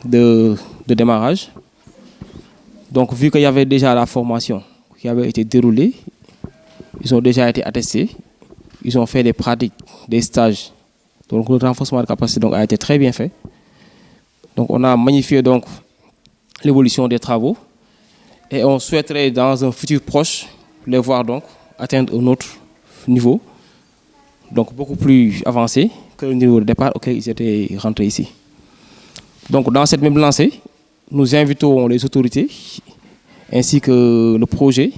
de démarrage. Donc, vu qu'il y avait déjà la formation qui avait été déroulée, ils ont déjà été attestés, ils ont fait des pratiques, des stages. Donc, le renforcement de capacité donc, a été très bien fait. Donc, on a magnifié donc l'évolution des travaux et on souhaiterait dans un futur proche les voir donc atteindre un autre niveau, donc beaucoup plus avancé que le niveau de départ auquel ils étaient rentrés ici. Donc, dans cette même lancée, nous invitons les autorités ainsi que le projet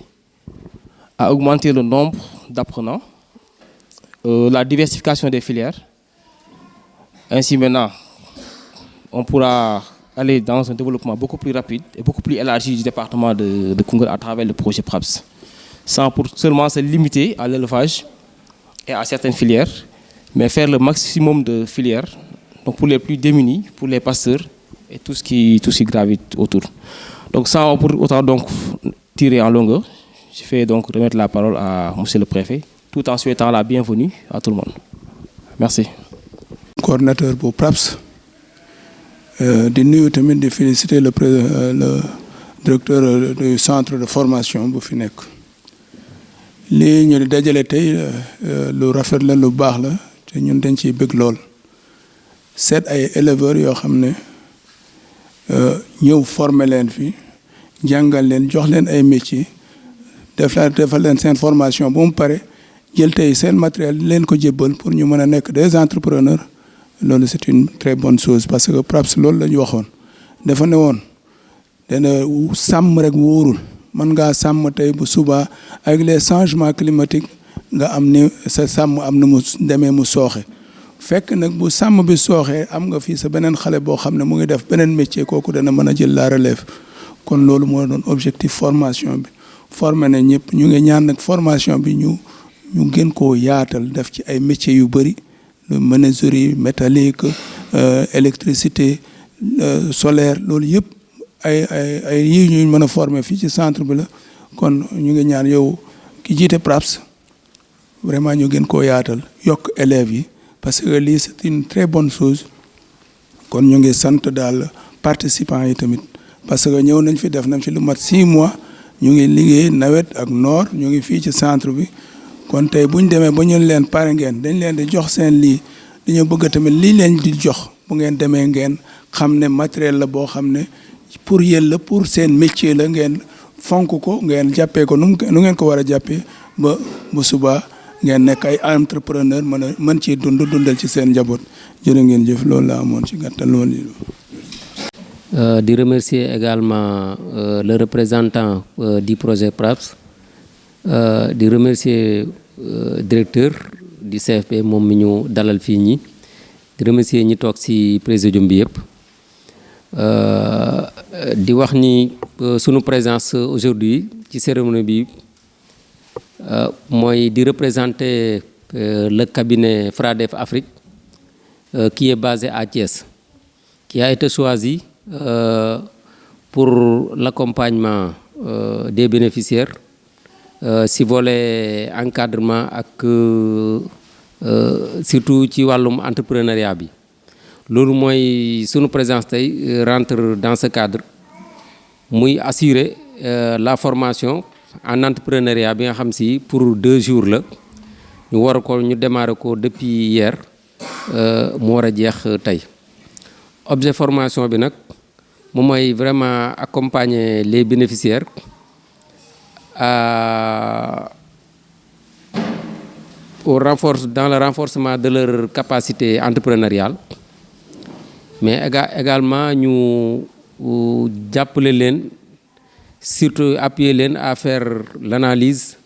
à augmenter le nombre d'apprenants, la diversification des filières. Ainsi maintenant, on pourra aller dans un développement beaucoup plus rapide et beaucoup plus élargi du département de Koungheul à travers le projet PRAPS, sans pour seulement se limiter à l'élevage et à certaines filières, mais faire le maximum de filières, donc pour les plus démunis, pour les pasteurs et tout ce qui gravite autour. Donc sans pour autant donc tirer en longueur, je vais donc remettre la parole à monsieur le préfet, tout en souhaitant la bienvenue à tout le monde. Merci. Coordinateur pour PRAPS, di nuyu tamit di féliciter le directeur du centre de formation bu fi nekk. lii ñu di dajale tey lu rafet la lu baax la te ñun dañ ciy bëgg lool seet ay éleveurs yoo xam ne ñëw former leen fi jàngal leen jox leen ay métiers defal leen seen formation bu mu pare jël tey seen matériel leen ko jébbal pour ñu mën a nekk des entrepreneurs. Loolu c'est une très bonne chose parce que PRAPS loolu la ñu waxoon dafa ne woon dana sàmm rek wóorul mën ngaa sàmm tey bu subaa avec les changements climatiques nga am ni sa sàmm am na mu demee mu sooxe fekk nag bu sàmm bi sooxee am nga fii sa beneen xale boo xam ne mu ngi def beneen métier kooku dana mën a jël la relève kon loolu moo doon objectif formation bi formé na ñëpp ñu ngi ñaan nag formation bi ñu gën koo yaatal def ci ay métiers yu bëri le menuiserie métallique électricité solaire loolu yëpp ay yii ñu mën a former fii ci centre bi la kon ñu ngi ñaan yow ki jiite PRAPS vraiment ñu gën koo yaatal yokk élèves yi parce que lii c'est une très bonne chose kon ñu ngi sant daal participants yi tamit parce que ñëw nañ fi def nañ fi lu mat 6 mois ñu ngi liggéey nawet ak noor ñu ngi fii ci centre bi kon tey bu ñu demee ba ñu leen pare ngeen dañ leen di jox seen lii dañoo bëgg tamit lii leen di jox bu ngeen demee ngeen xam ne matériel la boo xam ne pour yéen la pour seen métier la ngeen fonk ko ngeen jàppee ko nu ngeen ko war a jàppee ba bu subaa ngeen nekk ay entrepreneur mën ci dundal ci seen njaboot jërë ngeen jëf loolu la amoon ci gàttal loolu. Di remercier également le représentant du projet PRAPS. Di remercier directeur du CFP moom mi ñu dalal fii ñi di remercier ñi toog ci présidium bi yëpp di wax ni sunu présence aujourd'hui ci cérémonie bi mooy di représenter le cabinet FRADEF Afrique qui est basé à Thiès, qui a été choisi pour l'accompagnement des bénéficiaires si volet encadrement ak surtout ci wàllum entrepreneuriat bi loolu mooy sunu présence tey rentre dans ce cadre muy assurer la formation en entrepreneuriat bi nga xam si pour 2 jours la ñu démarrer ko depuis hier mu war a jeex tey objet formation bi nag moom mooy vraiment accompagner les bénéficiaires dans le renforcement de leur capacité entrepreneuriale mais également ñu jàppale leen surtout appuyer leen à faire l'analyse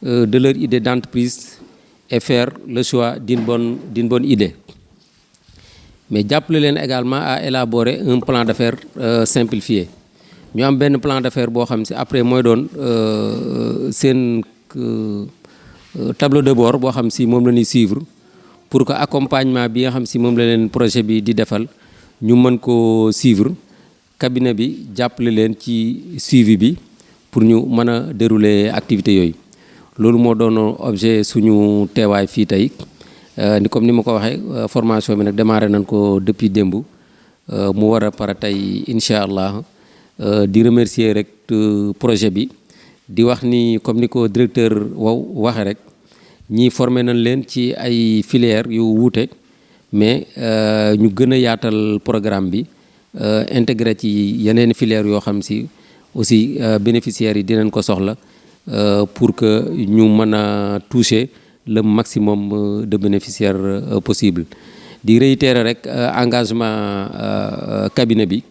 de leur idée d'entreprise et faire le choix d'une bonne idée mais jàppale leen également à élaborer un plan d'affaires simplifié ñu am benn plan d'affaires boo xam si après mooy doon seen tableau de bord boo xam si moom la ñuy suivre pour que accompagnement bi nga xam si moom la leen projet bi di defal ñu mën ko suivre cabinet bi jàppale leen ci suivi bi pour ñu mën a dérouler activités yooyu loolu moo doon objet suñu teewaay fii tey ni comme ni ma ko waxee formation bi nag démarré nañ ko depuis démb mu war a pare tey incha allah di remercier rek projet bi di wax ni comme ni ko directeur waxe rek ñii formé nañ leen ci ay filières yu wuute mais ñu gën a yaatal programme bi intégré ci yeneen filières yoo xam si aussi bénéficiaires yi dinañ ko soxla pour que ñu mën a toucher le maximum de bénéficiaires possible di réitérer rek engagement cabinet bi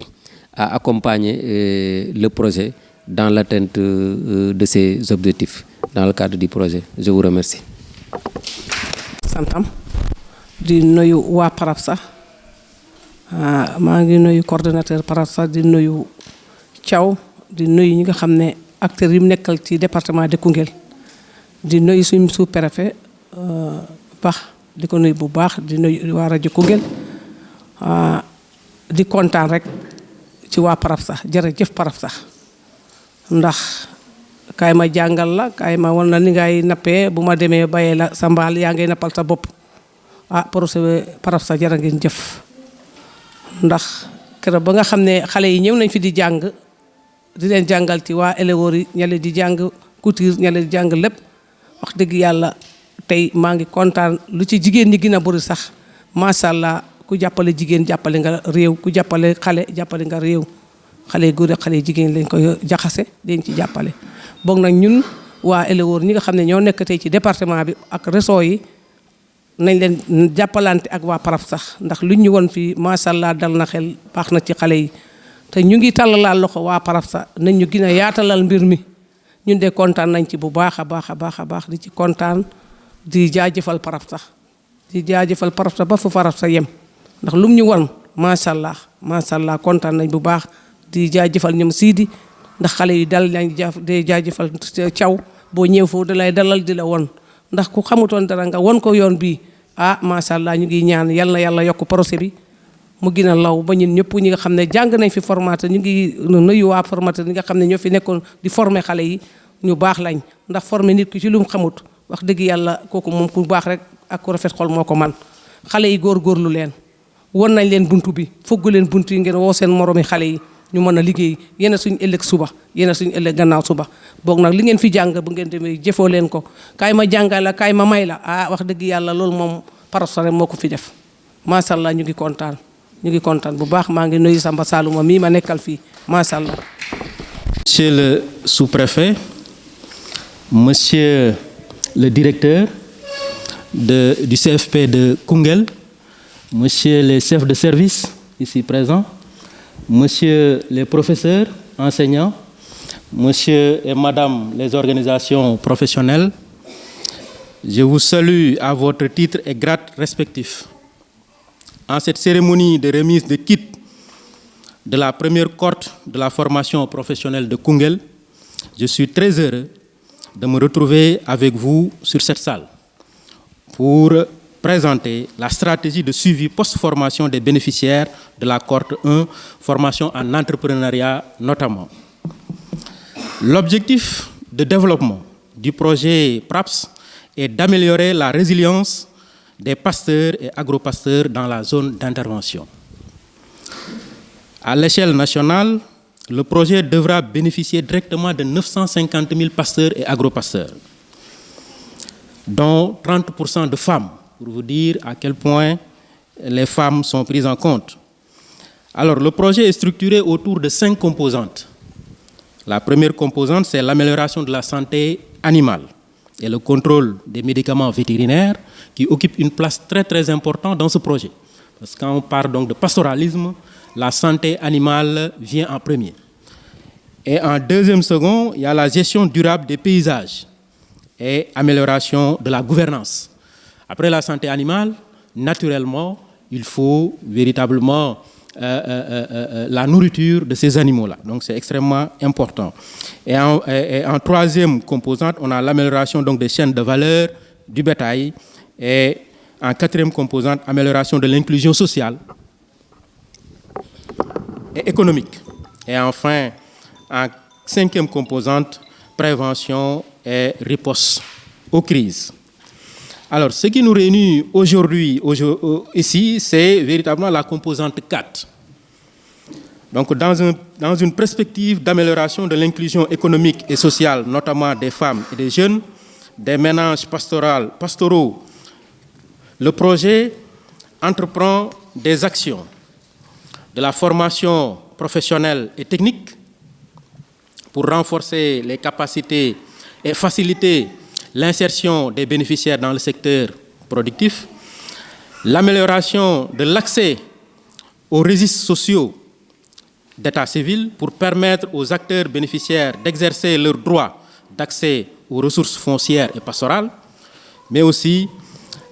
à accompagner le projet dans l'atteinte de ses objectifs dans le cadre du projet. Je vous remercie. santam di nuyu waa PARAPSA maa ngi nuyu coordonnateur PARAPSA di nuyu Thiaw di nuyu ñi nga xam ne acteurs yi mu nekkal ci département de Koungheul di nuyu suñu sous-préfet Bax di ko nuyu bu baax di nuyu waa rajo Koungheul di kontaan rek ci waa PARAPSA jërëjëf PARAPSA ndax kaay ma jàngal la kaay ma wan na ni ngay nappee bu ma demee bayee la sa mbaal yaa ngay nappal sa bopp projet PARAPSA jërë ngeen jëf ndax keroog ba nga xam ne xale yi ñëw nañ fi di jàng di leen jàngal ci waa éleveurs yi ñale di jàng couture ñale di jàng lépp wax dëgg yàlla tey maa ngi kontaan lu ci jigéen ñi gën a bëri sax macha allah ku jàppale jigéen jàppale nga réew ku jàppale xale jàppale nga réew xale góor ak xale jigéen lañ koy jaxase dañ ci jàppale. boog nag ñun waa éleveurs ñi nga xam ne ñoo nekk tey ci département bi ak réseau yi nañ leen jàppalante ak waa PARAPSA sax ndax luñ ñu won fii macha allah dal na xel baax na ci xale yi te ñu ngi tàllalaal loxo waa PARAPSA nañ ñu gën a yaatalal mbir mi ñun de kontaan nañ ci bu baax a baax a baax a baax di ci kontaan di jaajëfal PARAPSA di jaajëfal PARAPSA ba fu PARAPSA yem ndax lum ñu won macha allah kontaan nañ bu baax di jaajëfal ñoom Sidi ndax xale yi dal nañ di jaajëfal Thiaw boo ñëw foofu da lay dalal di la won ndax ku xamutoon dara nga won ko yoon bii macha allah ñu ngi ñaan yal na yàlla yokk projet bi mu gën a law ba ñun ñëpp ñi nga xam ne jàng nañ fi formateur ñu ngi nuyu waa formateur ñi nga xam ne ñoo fi nekkoon di former xale yi ñu baax lañ ndax former nit ki ci lu mu xamut wax dëgg yàlla kooku moom ku baax rek ak ku rafet xol moo ko man xale yi góorgóorlu leen won nañ leen buntu bi foggu leen buntu yi ngeen woo seen moromi xale yi ñu mën a liggéey yéen suñu ëllëg suba yéen suñu ëllëg gannaaw suba boog nag li ngeen fi jàng bu ngeen demee jëfoo leen ko kaay ma jàngal la kaay ma may la wax dëgg yàlla loolu moom PARAPSA rek moo ko fi def macha allah ñu ngi kontaan bu baax maa ngi nuyu Samba Salouma mii ma nekkal fii macha allah. Monsieur le sous-préfet, monsieur le directeur du CFP de Koungheul, monsieur les chefs de service ici présents, monsieur les professeurs, enseignants, monsieur et madame les organisations professionnelles, je vous salue à votre titre et grade respectifs. En cette cérémonie de remise de kits de la première cohorte de la formation professionnelle de Koungheul, je suis très heureux de me retrouver avec vous sur cette salle pour présenter la stratégie de suivi post-formation des bénéficiaires de la cohorte 1, formation en entrepreneuriat notamment. L'objectif de développement du projet PRAPS est d'améliorer la résilience des pasteurs et agropasteurs dans la zone d'intervention. À l'échelle nationale, le projet devra bénéficier directement de 950 000 pasteurs et agropasteurs, dont 30% de femmes, pour vous dire à quel point les femmes sont prises en compte. Alors, le projet est structuré autour de 5 composantes. La première composante, c'est l'amélioration de la santé animale et le contrôle des médicaments vétérinaires qui occupent une place très très importante dans ce projet. Parce que quand on parle donc de pastoralisme, la santé animale vient en premier. Et en deuxième second, il y a la gestion durable des paysages et amélioration de la gouvernance. Après la santé animale, naturellement, il faut véritablement la nourriture de ces animaux-là. Donc c'est extrêmement important. Et en troisième composante, on a l'amélioration donc des chaînes de valeur du bétail. Et en quatrième composante, amélioration de l'inclusion sociale et économique. Et enfin, en cinquième composante, prévention et riposte aux crises. Alors, ce qui nous réunit aujourd'hui ici, c'est véritablement la composante 4. Donc, dans une perspective d'amélioration de l'inclusion économique et sociale, notamment des femmes et des jeunes, des ménages pastoraux, le projet entreprend des actions de la formation professionnelle et technique pour renforcer les capacités et faciliter l'insertion des bénéficiaires dans le secteur productif, l'amélioration de l'accès aux registres sociaux d'état civil pour permettre aux acteurs bénéficiaires d'exercer leur droit d'accès aux ressources foncières et pastorales, mais aussi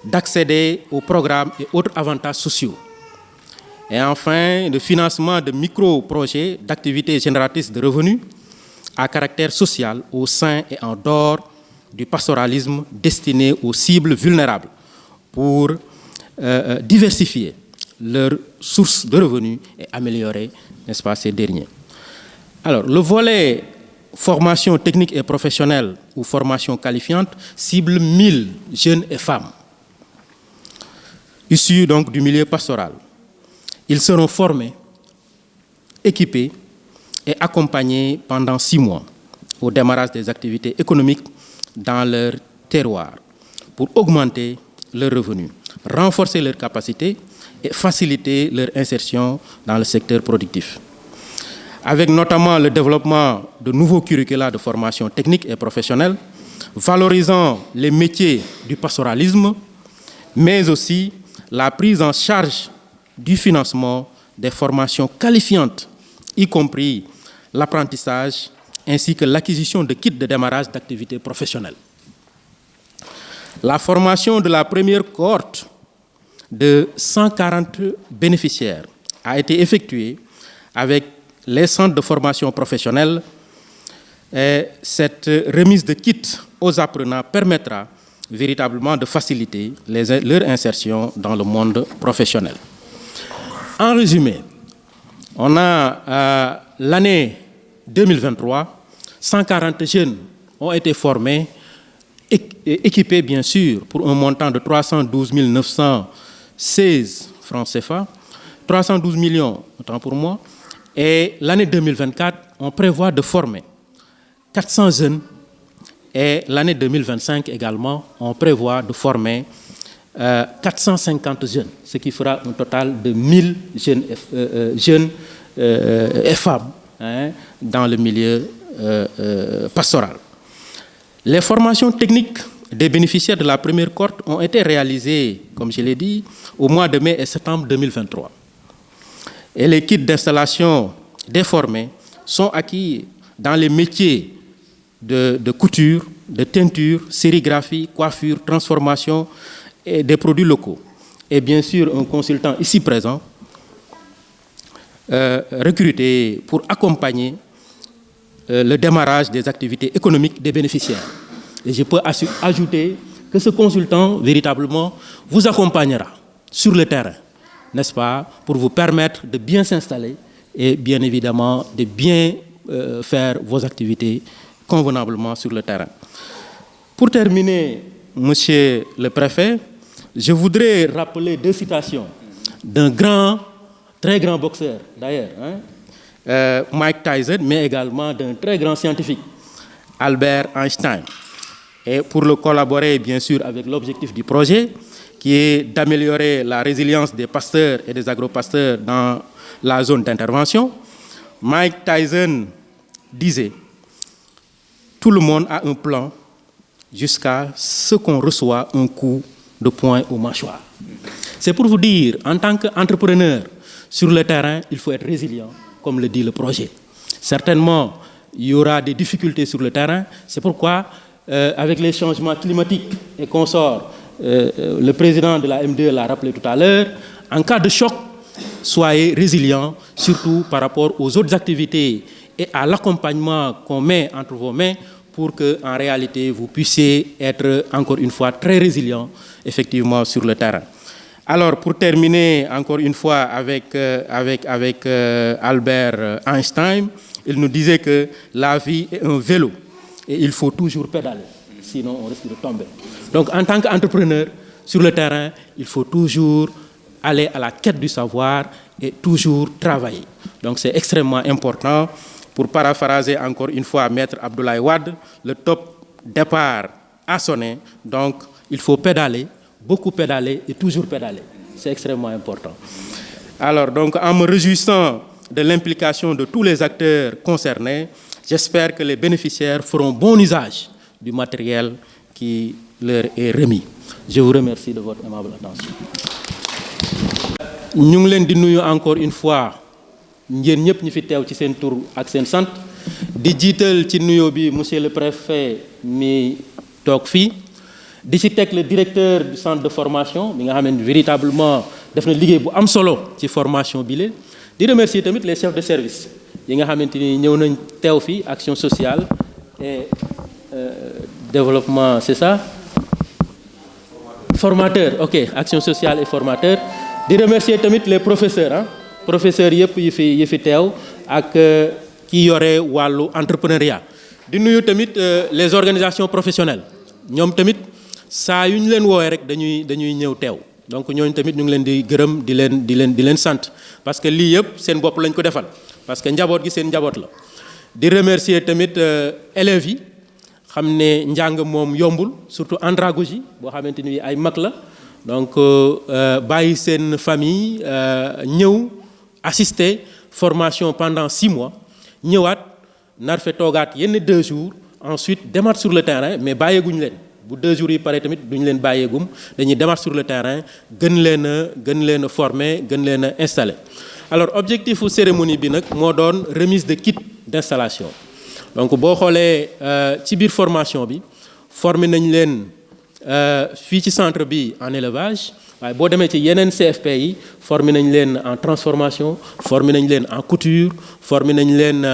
d'accéder aux programmes et autres avantages sociaux. Et enfin, le financement de micro-projets d'activités génératrices de revenus à caractère social au sein et en dehors du pastoralisme destiné aux cibles vulnérables pour diversifier leurs sources de revenus et améliorer, n'est-ce pas, ces derniers. Alors, le volet formation technique et professionnelle ou formation qualifiante cible 1000 jeunes et femmes issus donc du milieu pastoral. Ils seront formés, équipés et accompagnés pendant 6 mois au démarrage des activités économiques dans leur terroir pour augmenter leurs revenus, renforcer leurs capacités et faciliter leur insertion dans le secteur productif. Avec notamment le développement de nouveaux curricula de formation technique et professionnelle, valorisant les métiers du pastoralisme, mais aussi la prise en charge du financement des formations qualifiantes, y compris l'apprentissage, ainsi que l'acquisition de kits de démarrage d'activités professionnelles. La formation de la première cohorte de 140 bénéficiaires a été effectuée avec les centres de formation professionnelle. Et cette remise de kits aux apprenants permettra véritablement de faciliter leur insertion dans le monde professionnel. En résumé, on a l'année 2023, 140 jeunes ont été formés, équipés bien sûr pour un montant de 312 916 francs CFA, 312 millions, autant pour moi, et l'année 2024, on prévoit de former 400 jeunes et l'année 2025 également, on prévoit de former 450 jeunes, ce qui fera un total de 1000 jeunes et femmes dans le milieu pastoral. Les formations techniques des bénéficiaires de la première cohorte ont été réalisées, comme je l'ai dit, au mois de mai et septembre 2023. Et les kits d'installation des formés sont acquis dans les métiers de couture, de teinture, sérigraphie, coiffure, transformation et des produits locaux. Et bien sûr, un consultant ici présent, recruté pour accompagner le démarrage des activités économiques des bénéficiaires. Et je peux ajouter que ce consultant, véritablement, vous accompagnera sur le terrain, n'est-ce pas, pour vous permettre de bien s'installer et bien évidemment de bien faire vos activités convenablement sur le terrain. Pour terminer, Monsieur le Préfet, je voudrais rappeler 2 citations d'un très grand boxeur d'ailleurs, Mike Tyson, mais également d'un très grand scientifique, Albert Einstein. Et pour le collaborer bien sûr avec l'objectif du projet, qui est d'améliorer la résilience des pasteurs et des agropasteurs dans la zone d'intervention, Mike Tyson disait: tout le monde a un plan jusqu'à ce qu'on reçoit un coup de poing au mâchoire. C'est pour vous dire, en tant qu'entrepreneur, sur le terrain, il faut être résilient, comme le dit le projet. Certainement, il y aura des difficultés sur le terrain. C'est pourquoi, avec les changements climatiques et consorts, le président de la M2 l'a rappelé tout à l'heure, en cas de choc, soyez résilients, surtout par rapport aux autres activités et à l'accompagnement qu'on met entre vos mains pour que, en réalité, vous puissiez être, encore une fois, très résilient, effectivement, sur le terrain. Alors, pour terminer, encore une fois, avec Albert Einstein, il nous disait que la vie est un vélo et il faut toujours pédaler, sinon on risque de tomber. Donc, en tant qu'entrepreneur, sur le terrain, il faut toujours aller à la quête du savoir et toujours travailler. Donc c'est extrêmement important. Pour paraphraser encore une fois Maître Abdoulaye Wade, le top départ a sonné, donc il faut pédaler, beaucoup pédaler et toujours pédaler. C'est extrêmement important. Alors donc en me réjouissant de l'implication de tous les acteurs concernés, j'espère que les bénéficiaires feront bon usage du matériel qui leur est remis. Je vous remercie de votre aimable attention. Ñu ngi leen di nuyu encore une fois ngeen ñëpp ñu fi teew ci seen tur ak seen sant di jiital ci nuyoo bi monsieur le préfet mi toog fii di ci teg le directeur du centre de formation bi nga xam ne véritablement def na liggéey bu am solo ci formation bi leen di remercier tamit les chefs de service yi nga xamante ni ñëw nañ teew fii action sociale et développement, c'est ça? Formateur, ok, action sociale et formateur. Di remercier tamit les professeurs, hein? Professeurs yëpp yi fi teew ak ki yore wàllu entrepreneuriat. Di nuyu tamit les organisations professionnelles ñoom tamit saa yu ñu leen woowee rek dañuy ñëw teew. Donc ñooñu tamit ñu ngi leen di gërëm di leen sant parce que lii yëpp seen bopp lañ ko defal parce que njaboot gi seen njaboot la. Di remercier tamit élèves yi xam ne njàng moom yombul surtout andragogie boo xamante ni ay mag la donc bàyyi seen famille ñëw assister formation pendant 6 mois ñëwaat nar fe toogaat yenn 2 jours ensuite demaat sur le terrain mais bàyyeeguñ leen. bu 2 jours yi pare tamit duñu leen bàyyeegum dañuy démarrer sur le terrain gën leen a former gën leen a installer. Alors objectif u cérémonie bi nag moo doon remise de kit d'installation donc boo xoolee ci biir formation bi former nañ leen fii ci centre bi en élevage waaye boo demee ci yeneen CFP yi former nañ leen en transformation former nañ leen en couture former nañ leen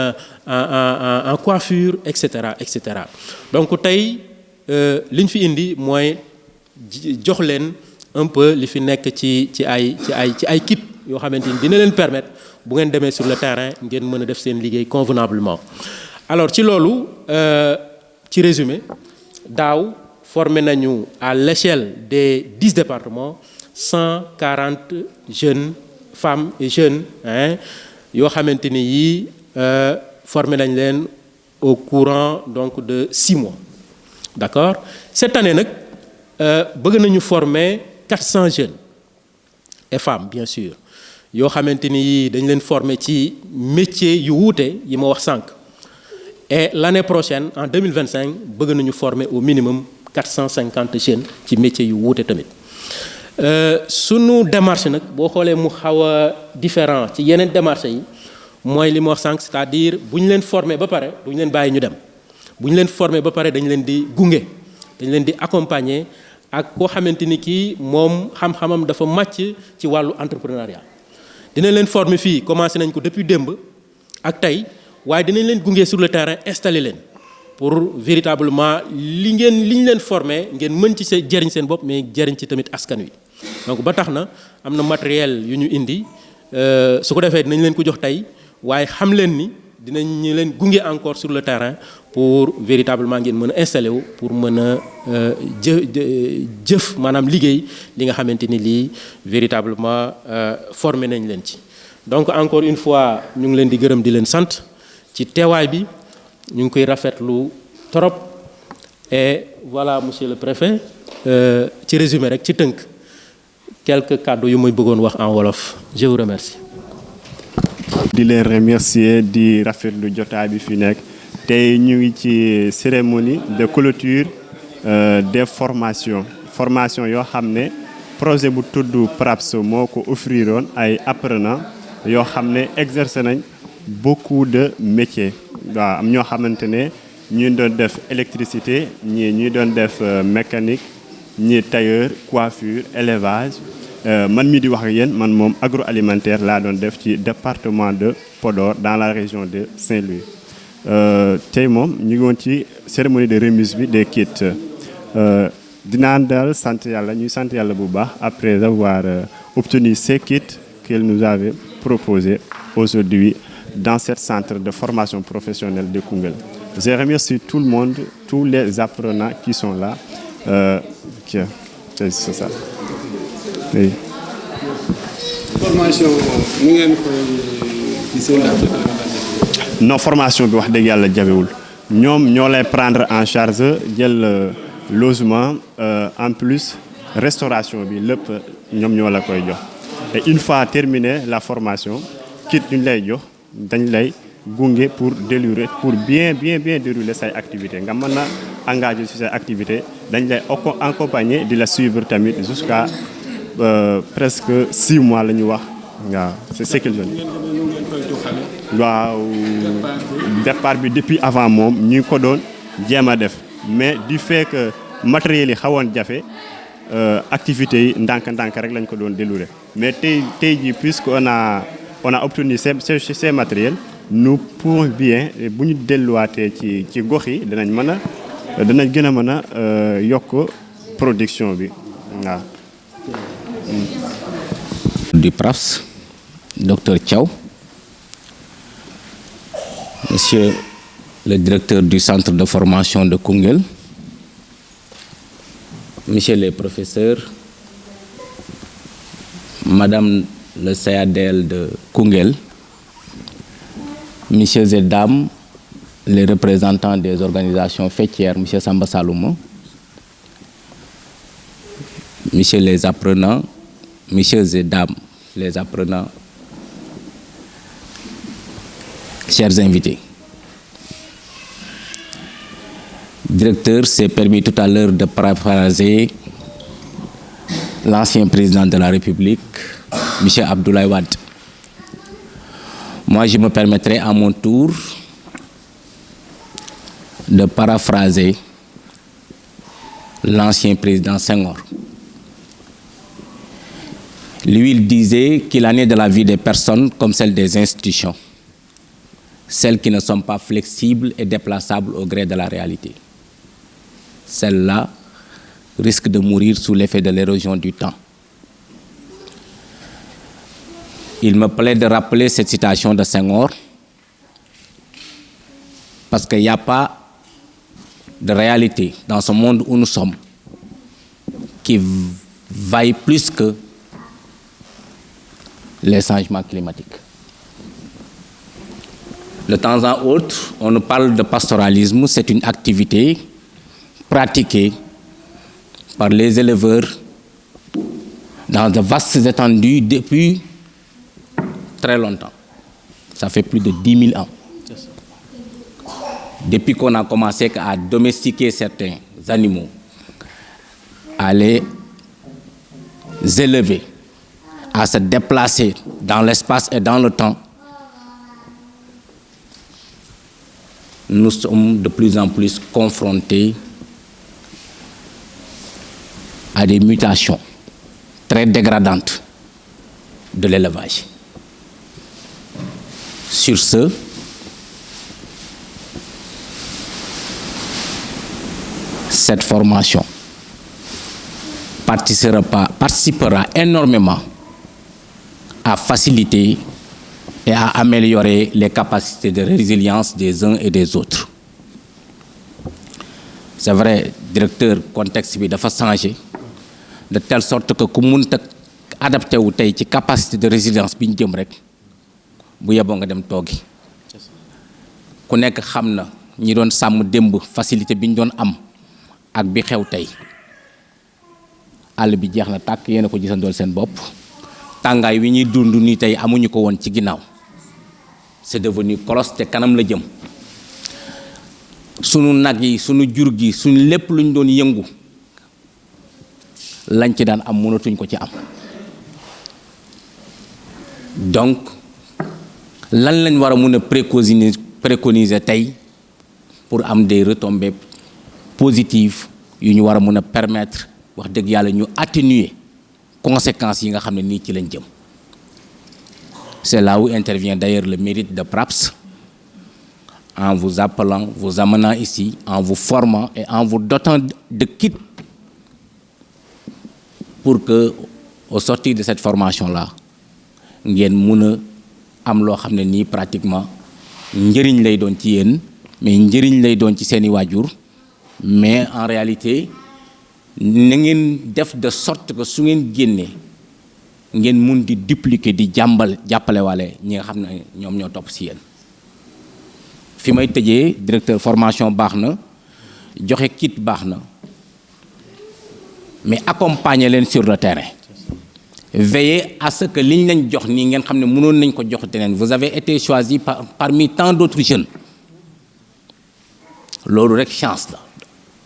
en coiffure et cetera donc tey. Li ñu fi indi mooy jox leen un peu li fi nekk ci ay kit yoo xamante ni dina leen permettre bu ngeen demee sur le terrain ngeen mën a def seen liggéey convenablement. Alors ci loolu ci résumé daaw formé nañu à l'échelle des 10 départements 140 jeunes femmes et jeunes yoo xamante ni yii formé nañ leen au courant donc de 6 mois. D'accord? Cette année nag bëgg nañu former 400 jeunes et femmes bien sûr yoo xamante ni dañ leen former ci métier yu wuute yi ma wax sànq et l'année prochaine en 2025 bëgg nañu former au minimum 450 jeunes ci métier yu wuute tamit sunu démarche nag boo xoolee mu xaw a différent ci yeneen démarche yi mooy li ma wax sànq c'est-à-dire bu ñu leen former ba pare du ñu leen bàyyi ñu dem. bu ñu leen former ba pare dañ leen di gunge dañ leen di accompagner ak koo xamante ni kii moom xam-xamam dafa màcc ci wàllu entrepreneuriat dinañ leen former fii commencé nañ ko depuis démb ak tey waaye dinañ leen gunge sur le terrain installer leen pour véritablement li ñu leen former ngeen mën ci seen jëriñ seen bopp mais jëriñ ci tamit askan wi. donc ba tax na am na matériel yu ñu indi su ko defee dinañ leen ko jox tey waaye xam leen ni dinañ leen gunge encore sur le terrain. Pour véritablement ngeen mën a installer wu pour mën a jëf maanaam liggéey li nga xamante ni lii véritablement formé nañ leen ci. donc encore une fois ñu ngi leen di gërëm di leen sant ci teewaay bi ñu ngi koy rafetlu trop et voilà monsieur le préfet ci résumé rek ci tënk quelques kàddu yu muy bëggoon wax en wolof je vous remercie. di leen remercier di rafetlu jotaay bi fi nekk. tey ñu ngi ci cérémonie de clôture des formation yoo xam ne projet bu tudd PRAPS moo ko offriroon ay apprenants yoo xam ne exercer nañ beaucoup de métiers waaw am ñoo xamante ne ñi doon def électricité ñi doon def mécanique ñi tailleur coiffure élevage man mi di wax ak yéen man moom agroalimentaire laa doon def ci département de Podor dans la région de Saint-Louis. tey moom ñu ngi woon ci cérémonie de remise bi des kits dinaan daal sant yàlla ñuy sant yàlla bu baax après avoir obtenu ces kits qu'il nous avait proposé aujourd'hui dans ce centre de formation professionnelle de Koungheul. Je remercie tout le monde, tous les apprenants qui sont là. C'est ça. Oui. formation ni ngeen koy gisee ndax non formation bi wax dëgg yàlla jafewul ñoom ñoo lay prendre en charge jël logement en plus restauration bi lépp ñoom ñoo la koy jox et une fois terminé la formation kit ñu lay jox dañ lay gunge pour bien dérouler say activité nga mën a engagé ci say activité dañ lay accompagner di la suivre tamit jusqu'à presque 6 mois la ñu wax waaw c'est ce qu'ils ont. waaw départ bi depuis avant moom ñu ngi ko doon jéem a def mais du fait que matériels yi xawoon jafe activités yi ndànk-ndànk rek lañ ko doon dérouler mais tey jii puisque on a obtenu ces matériels nous pouvons bien bu ñu delluwaatee ci gox yi danañ gën a mën a yokk production bi waaw. Du PRAPS, Dr Thiaw, Monsieur le directeur du centre de formation de Koungheul, Messieurs les professeurs, Madame le CADL de Koungheul, Messieurs et Dames, les représentants des organisations fêtières, Monsieur Samba Salouma, Messieurs les apprenants, Messieurs et Dames, les apprenants, chers invités. Le directeur s'est permis tout à l'heure de paraphraser l'ancien président de la République, M. Abdoulaye Wade. Moi, je me permettrai à mon tour de paraphraser l'ancien président Senghor. Lui, il disait qu'il en est de la vie des personnes comme celle des institutions, celles qui ne sont pas flexibles et déplaçables au gré de la réalité. Celles-là risquent de mourir sous l'effet de l'érosion du temps. Il me plaît de rappeler cette citation de Senghor parce qu'il n'y a pas de réalité dans ce monde où nous sommes qui vaille plus que les changements climatiques. De temps en autre, on nous parle de pastoralisme, c'est une activité pratiquée par les éleveurs dans de vastes étendues depuis très longtemps. Ça fait plus de 10 000 ans. Depuis qu'on a commencé à domestiquer certains animaux, à les élever, à se déplacer dans l'espace et dans le temps, nous sommes de plus en plus confrontés à des mutations très dégradantes de l'élevage. Sur ce, cette formation participera énormément à faciliter et à améliorer les capacités de résilience des uns et des autres. C'est vrai, directeur, contexte bi dafa changé de telle sorte que ku mënta adapté wu tey ci capacité de résilience bi ñu jëm rek bu yeboo nga dem toogi ku nekk xam na ñi doon sàmm démb facilité bi ñu doon am ak bi xew tey àll bi jeex na tàkk yéen a ko gisandool seen bopp tàngaay wi ñuy dund ni tey amuñu ko woon ci ginnaaw c'est devenu colosse te kanam la jëm sunu nag yi sunu jur gi suñu lépp lu ñu doon yëngu lañ ci daan am mënatuñ ko ci am donc lan lañ war a mën a préconiser tey pour am des retombées positives yu ñu war a mën a permettre wax dëgg yàlla ñu atténuer conséquences yi nga xam ne nii ci lañ jëm. C'est là où intervient d'ailleurs le mérite de PRAPS en vous appelant, vous amenant ici, en vous formant et en vous dotant de kits pour que au sortir de cette formation-là ngeen mën a am loo xam ne nii pratiquement njëriñ lay doon ci yéen mais njëriñ lay doon ci seeni waajur mais en réalité na ngeen def de sorte que su ngeen génnee ngeen mun di dupliquer di jàppale wale ñi nga xam ne ñoom ñoo topp si yéen. fi may tëjee directeur formation baax na joxe kit baax na mais accompagner leen sur le terrain. Veillez à ce que liñ lañ jox nii ngeen xam ne mënoon nañ ko jox teneen. Vous avez été choisi parmi tant d'autres jeunes loolu rek chance la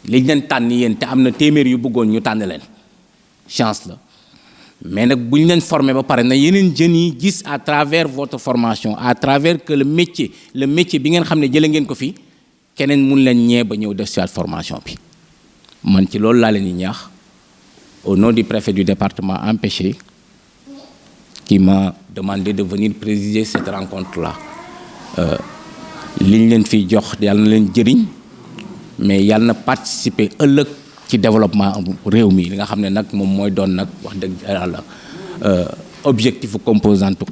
liñ leen tànn yéen te am na téeméer yu bëggoon ñu tànn leen chance la mais nag bu ñu leen formé ba pare na yeneen jeunes yi gis à travers votre formation à travers que le métier bi ngeen xam ne jëlee ngeen ko fi keneen mun leen ñee ba ñëw def ci formation bi man ci loolu laa leen di ñaax au nom du préfet du département empêché qui m'a demandé de venir présider cette rencontre-là. Liñ leen fi jox yàlla na leen jëriñ mais yàlla na participer ëllëg ci développement réew mi li nga xam ne nag moom mooy doon nag wax dëgg yàlla objectif composante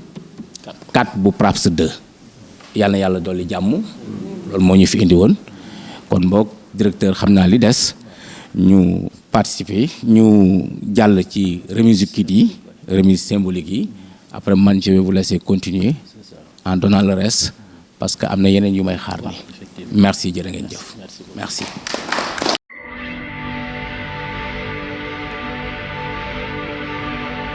4 bu PRAPS 2 yàlla na yàlla dolli jàmm loolu moo ñu fi indi woon kon boog directeur xam naa li des ñu participer ñu jàll ci remise kit yi remise symbolique yi après man je vais vous laisser continuer en donnant le reste parce que am na yeneen yu may xaar ni merci jërë ngeen jëf merci